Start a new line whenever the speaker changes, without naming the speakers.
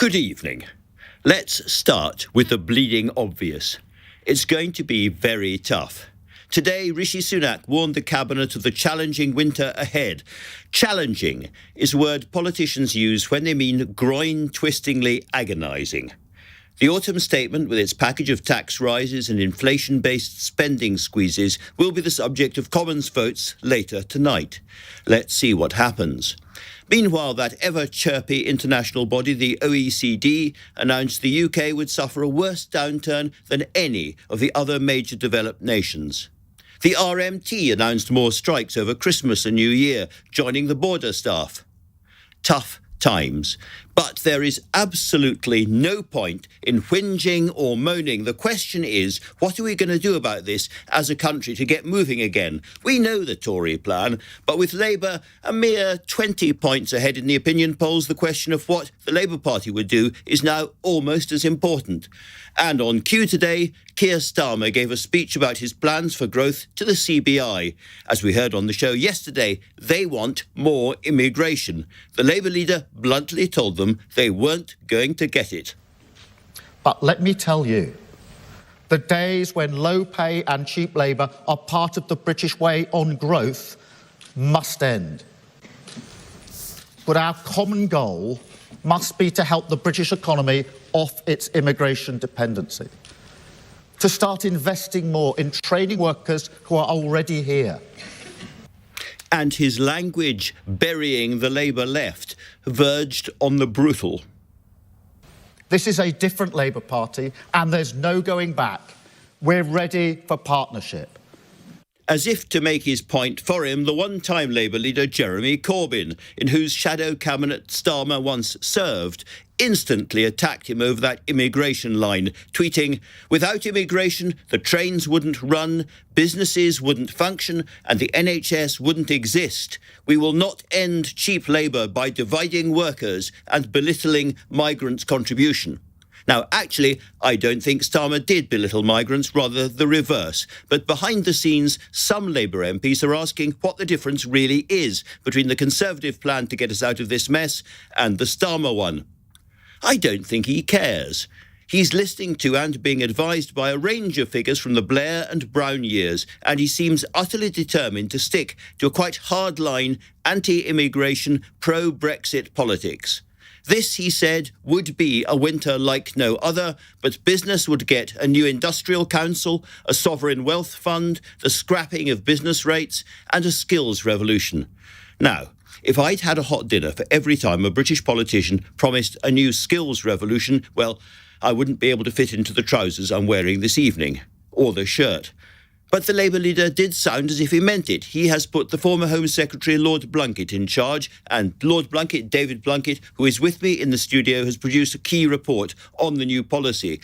Good evening. Let's start with the bleeding obvious. It's going to be very tough. Today, Rishi Sunak warned the cabinet of the challenging winter ahead. Challenging is a word politicians use when they mean groin-twistingly agonising. The autumn statement, with its package of tax rises and inflation-based spending squeezes, will be the subject of Commons votes later tonight. Let's see what happens. Meanwhile, that ever-chirpy international body, the OECD, announced the UK would suffer a worse downturn than any of the other major developed nations. The RMT announced more strikes over Christmas and New Year, joining the border staff. Tough times. But there is absolutely no point in whinging or moaning. The question is, what are we going to do about this as a country to get moving again? We know the Tory plan, but with Labour a mere 20 points ahead in the opinion polls, the question of what the Labour Party would do is now almost as important. And on cue today, Keir Starmer gave a speech about his plans for growth to the CBI. As we heard on the show yesterday, they want more immigration. The Labour leader bluntly told them they weren't going to get it.
But let me tell you, the days when low pay and cheap labour are part of the British way on growth must end. But our common goal must be to help the British economy off its immigration dependency, to start investing more in training workers who are already here.
And his language, burying the Labour left, verged on the brutal.
This is a different Labour Party, and there's no going back. We're ready for partnership.
As if to make his point for him, the one-time Labour leader Jeremy Corbyn, in whose shadow cabinet Starmer once served, instantly attacked him over that immigration line, tweeting, "Without immigration, the trains wouldn't run, businesses wouldn't function, and the NHS wouldn't exist. We will not end cheap labour by dividing workers and belittling migrants' contribution." Now, actually, I don't think Starmer did belittle migrants, rather the reverse. But behind the scenes, some Labour MPs are asking what the difference really is between the Conservative plan to get us out of this mess and the Starmer one. I don't think he cares. He's listening to and being advised by a range of figures from the Blair and Brown years, and he seems utterly determined to stick to a quite hardline, anti-immigration, pro-Brexit politics. This, he said, would be a winter like no other, but business would get a new industrial council, a sovereign wealth fund, the scrapping of business rates, and a skills revolution. Now, if I'd had a hot dinner for every time a British politician promised a new skills revolution, well, I wouldn't be able to fit into the trousers I'm wearing this evening, or the shirt. But the Labour leader did sound as if he meant it. He has put the former Home Secretary Lord Blunkett in charge, and Lord Blunkett, David Blunkett, who is with me in the studio, has produced a key report on the new policy.